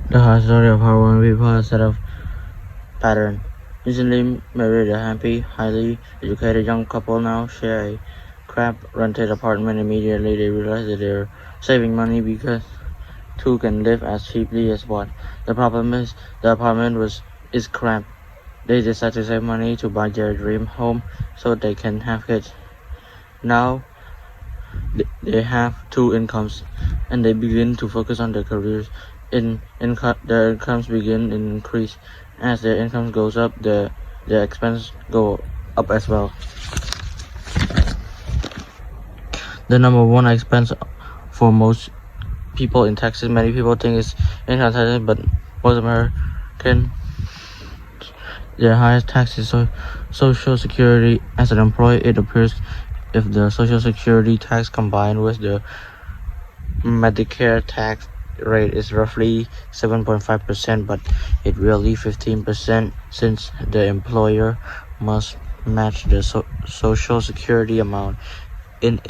The hard story of how one people has a set of pattern. Recently married, a happy, highly educated young couple now share a crap-rented apartment. Immediately they realize that they're saving money because two can live as cheaply as one. The problem is the apartment is crap. They decide to save money to buy their dream home so they can have kids. Now they have two incomes and they begin to focus on their careers. Their incomes begin to increase. As their income goes up, their expenses go up as well. The number one expense for most people in Texas, many people think is income taxes, but most Americans, their highest tax is Social Security. As an employee, it appears if the Social Security tax combined with the Medicare tax rate is roughly 7.5%, but it really 15% since the employer must match the Social Security amount. In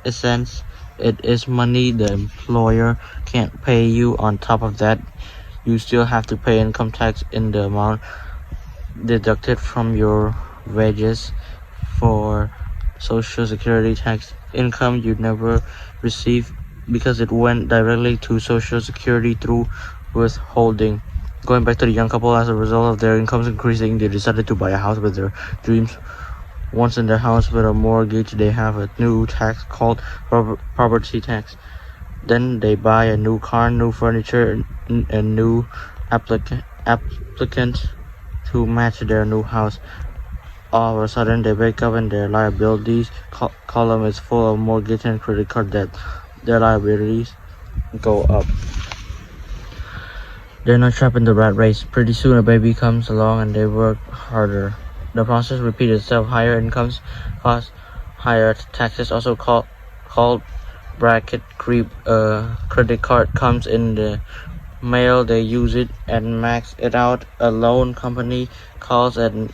essence, it is money the employer can't pay you. On top of that, you still have to pay income tax in the amount deducted from your wages. For Social Security tax income you never receive because it went directly to Social Security through withholding. Going back to the young couple, as a result of their incomes increasing, they decided to buy a house with their dreams. Once in their house with a mortgage, they have a new tax called property tax. Then they buy a new car, new furniture, and new applicants to match their new house. All of a sudden, they wake up and their liabilities column is full of mortgage and credit card debt. Their liabilities go up. They're not trapped in the rat race. Pretty soon a baby comes along and they work harder. The process repeats itself. Higher incomes cause higher taxes, also called bracket creep. A credit card comes in the mail, they use it and max it out. A loan company calls and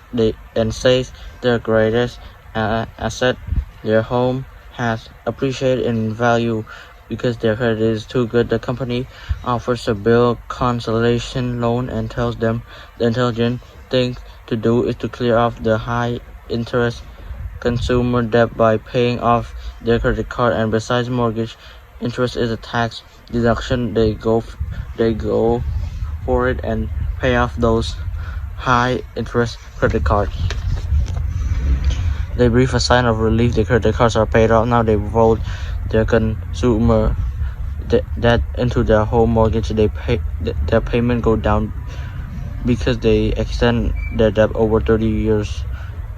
says their greatest asset, their home, has appreciated in value because their credit is too good. The company offers a bill cancellation loan and tells them the intelligent thing to do is to clear off the high interest consumer debt by paying off their credit card. And besides mortgage interest is a tax deduction, they go for it and pay off those high interest credit cards. They breathe a sign of relief. The credit cards are paid off. Now they roll their consumer debt into their home mortgage. Their payment go down because they extend their debt over 30 years.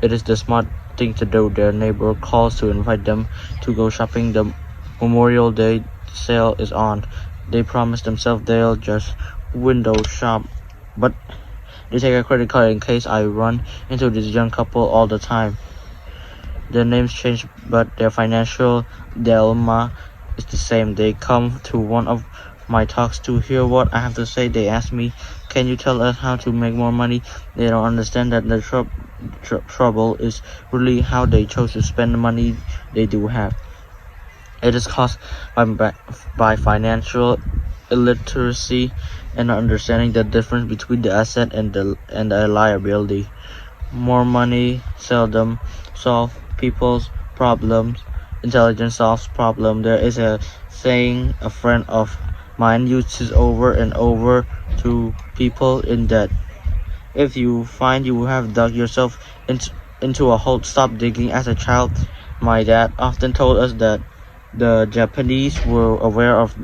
It is the smart thing to do. Their neighbor calls to invite them to go shopping. The Memorial Day sale is on. They promise themselves they'll just window shop, but they take a credit card. In case I run into this young couple all the time. Their names change, but their financial dilemma is the same. They come to one of my talks to hear what I have to say. They ask me, can you tell us how to make more money? They don't understand that the trouble is really how they chose to spend the money they do have. It is caused by financial illiteracy and not understanding the difference between the asset and the liability. More money seldom solves people's problems. Intelligence solves problems. There is a saying a friend of mine uses over and over to people in debt. If you find you have dug yourself into a hole, stop digging. As a child, my dad often told us that the Japanese were aware of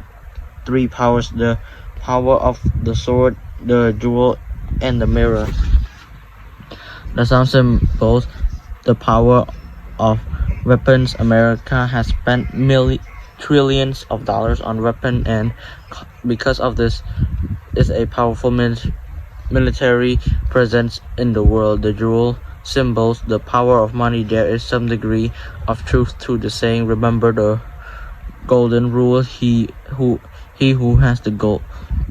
three powers: the power of the sword, the jewel, and the mirror. That sounds simple. The power of weapons. America has spent trillions of dollars on weapons, and because of this is a powerful military presence in the world. The jewel symbols the power of money. There is some degree of truth to the saying. Remember the golden rule: he who has the gold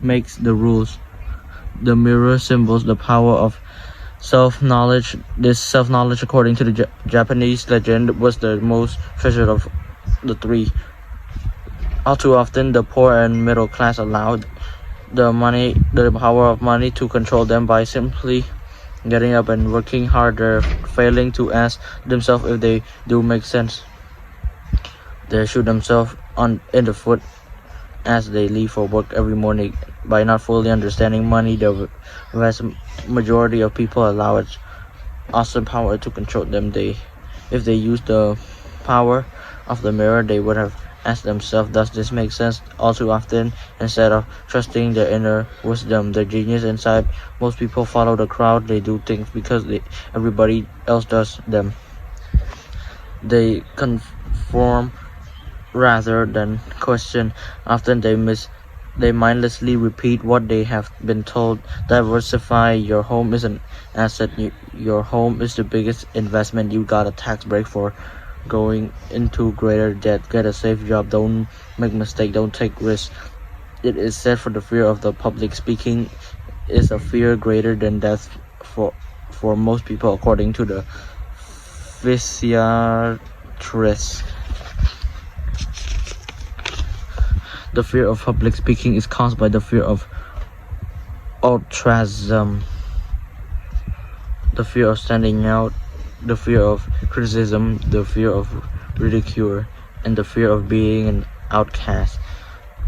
makes the rules. The mirror symbols the power of self-knowledge. This self-knowledge, according to the Japanese legend, was the most treasured of the three. All too often, the poor and middle class allowed the power of money to control them by simply getting up and working harder, failing to ask themselves if they do make sense. They shoot themselves in the foot as they leave for work every morning. By not fully understanding money, the vast majority of people allow its awesome power to control them. If they use the power of the mirror, they would have asked themselves, does this make sense? All too often, instead of trusting their inner wisdom, the genius inside, most people follow the crowd. They do things because everybody else does them. They conform rather than question. Often they mindlessly repeat what they have been told. Diversify. Your home is an asset. Your home is the biggest investment. You got a tax break for going into greater debt. Get a safe job. Don't make mistakes. Don't take risks. It is said for the fear of the public speaking is a fear greater than death for most people, according to the physiatrist. The fear of public speaking is caused by the fear of altruism, the fear of standing out, the fear of criticism, the fear of ridicule, and the fear of being an outcast.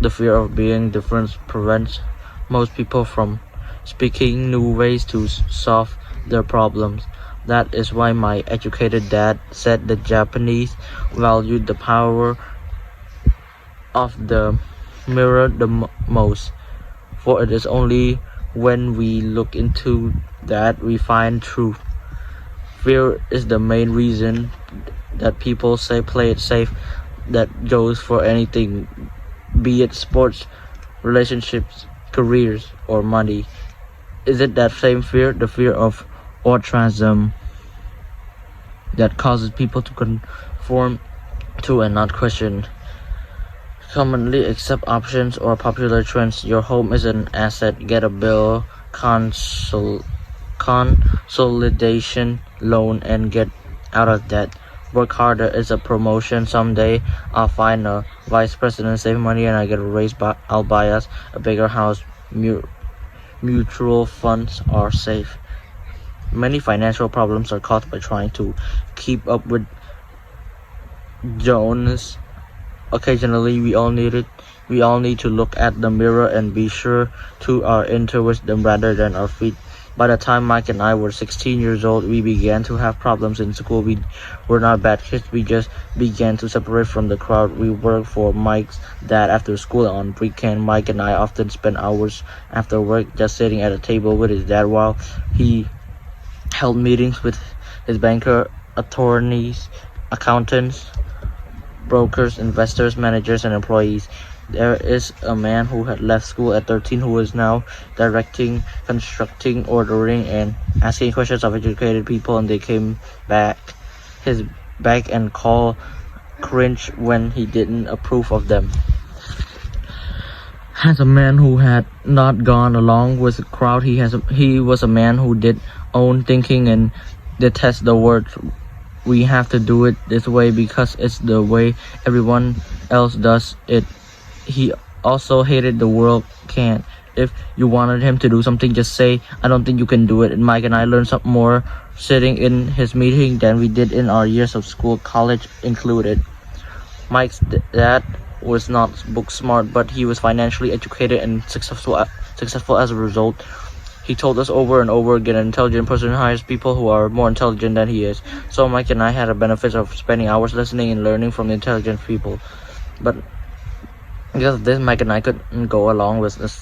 The fear of being different prevents most people from speaking new ways to solve their problems. That is why my educated dad said the Japanese valued the power of the mirror the most, for it is only when we look into that we find truth. Fear is the main reason that people say play it safe. That goes for anything, be it sports, relationships, careers, or money. Is it that same fear, the fear of altruism, that causes people to conform to and not question commonly accept options or popular trends? Your home is an asset. Get a bill consolidation loan and get out of debt. Work harder. It's a promotion. Someday I'll find a vice president, save money, and I get a raise. I'll buy us a bigger house. Mutual funds are safe. Many financial problems are caused by trying to keep up with Jonas. Occasionally, we all need to look at the mirror and be sure to our inner wisdom rather than our feet. By the time Mike and I were 16 years old, we began to have problems in school. We were not bad kids. We just began to separate from the crowd. We worked for Mike's dad after school on weekend. Mike and I often spent hours after work just sitting at a table with his dad while he held meetings with his banker, attorneys, accountants, brokers, investors, managers, and employees. There is a man who had left school at 13 who is now directing, constructing, ordering, and asking questions of educated people, and they came back and call cringe when he didn't approve of them. As a man who had not gone along with the crowd, he was a man who did own thinking and detest the word. We have to do it this way because it's the way everyone else does it. He also hated the world can't. If you wanted him to do something, just say, I don't think you can do it. And Mike and I learned something more sitting in his meeting than we did in our years of school, college included. Mike's dad was not book smart, but he was financially educated and successful as a result. He told us over and over again, an intelligent person hires people who are more intelligent than he is. So Mike and I had the benefits of spending hours listening and learning from the intelligent people. But because of this, Mike and I couldn't go along with the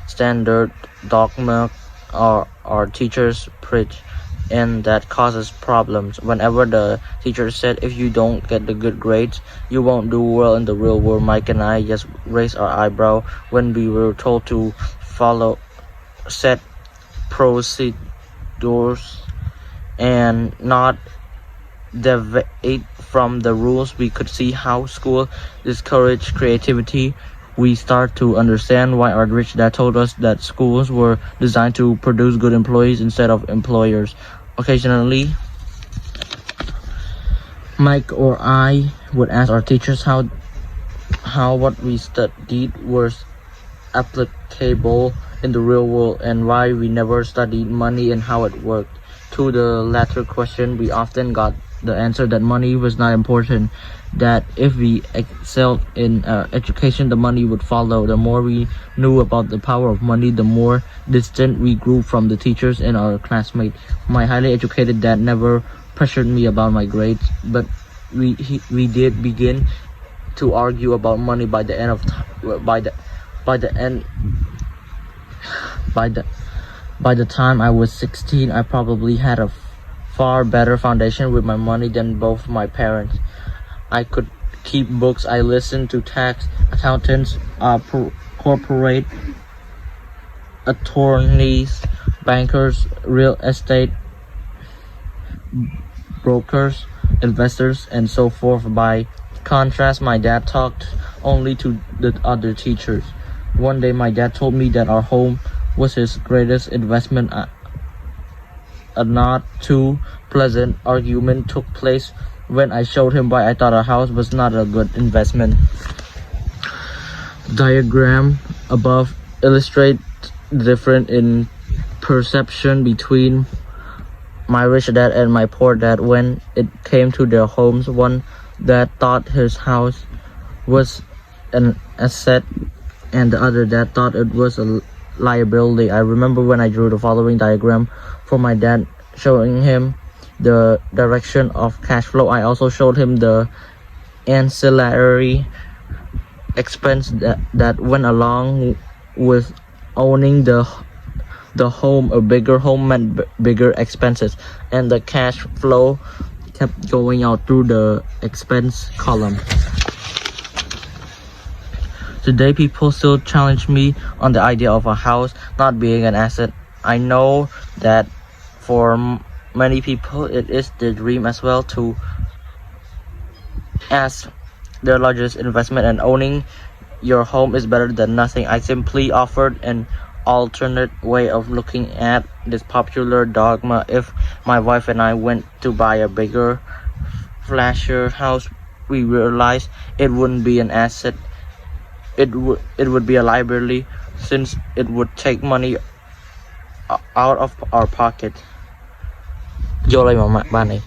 standard dogma our teachers preach, and that causes problems. Whenever the teacher said, if you don't get the good grades, you won't do well in the real world, Mike and I just raised our eyebrow when we were told to follow set procedures and not deviate from the rules. We could see how school discouraged creativity. We start to understand why our rich dad told us that schools were designed to produce good employees instead of employers. Occasionally, Mike or I would ask our teachers how what we studied was applicable in the real world and why we never studied money and how it worked. To the latter question, we often got the answer that money was not important, that if we excelled in education, the money would follow. The more we knew about the power of money, the more distant we grew from the teachers and our classmates. My highly educated dad never pressured me about my grades, but we did begin to argue about money by the end of by the time I was 16. I probably had a far better foundation with my money than both my parents. I could keep books. I listened to tax accountants, corporate attorneys, bankers, real estate brokers, investors, and so forth. By contrast, my dad talked only to the other teachers. One day my dad told me that our home was his greatest investment. A not too pleasant argument took place when I showed him why I thought our house was not a good investment. Diagram above illustrate the difference in perception between my rich dad and my poor dad when it came to their homes. One dad thought his house was an asset and the other dad thought it was a liability. I remember when I drew the following diagram for my dad, showing him the direction of cash flow. I also showed him the ancillary expense that went along with owning the home. A bigger home meant bigger expenses, and the cash flow kept going out through the expense column. Today, people still challenge me on the idea of a house not being an asset. I know that for many people, it is the dream as well to as their largest investment, and owning your home is better than nothing. I simply offered an alternate way of looking at this popular dogma. If my wife and I went to buy a bigger, flashier house, we realized it wouldn't be an asset. It would be a liability, since it would take money out of our pocket. Vô đây mà bạn này.